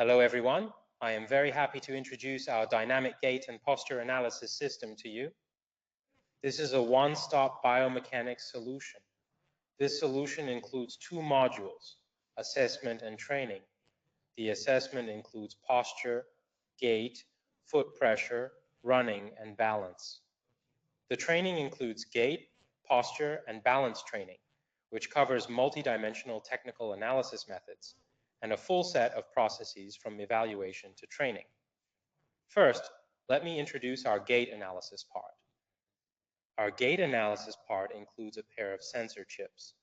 Hello everyone, I am very happy to introduce our dynamic gait and posture analysis system to you. This is a one-stop biomechanics solution. This solution includes two modules, assessment and training. The assessment includes posture, gait, foot pressure, running, and balance. The training includes gait, posture, and balance training, which covers multidimensional technical analysis methods and a full set of processes from evaluation to training. First, let me introduce our gait analysis part. Our gait analysis part includes a pair of sensor chips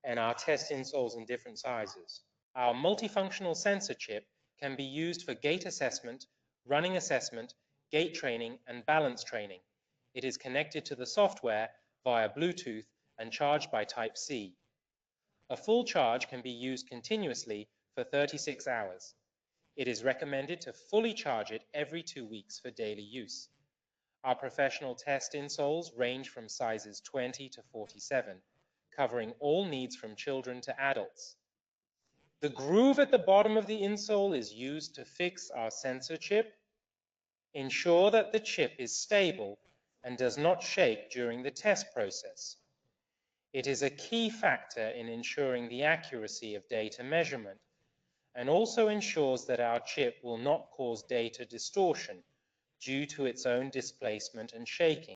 and our test insoles in different sizes. Our multifunctional sensor chip can be used for gait assessment, running assessment, gait training, and balance training. It is connected to the software via Bluetooth and charged by Type C. A full charge can be used continuously for 36 hours. It is recommended to fully charge it every 2 weeks for daily use. Our professional test insoles range from sizes 20 to 47, covering all needs from children to adults. The groove at the bottom of the insole is used to fix our sensor chip. Ensure that the chip is stable and does not shake during the test process. It is a key factor in ensuring the accuracy of data measurement and also ensures that our chip will not cause data distortion due to its own displacement and shaking.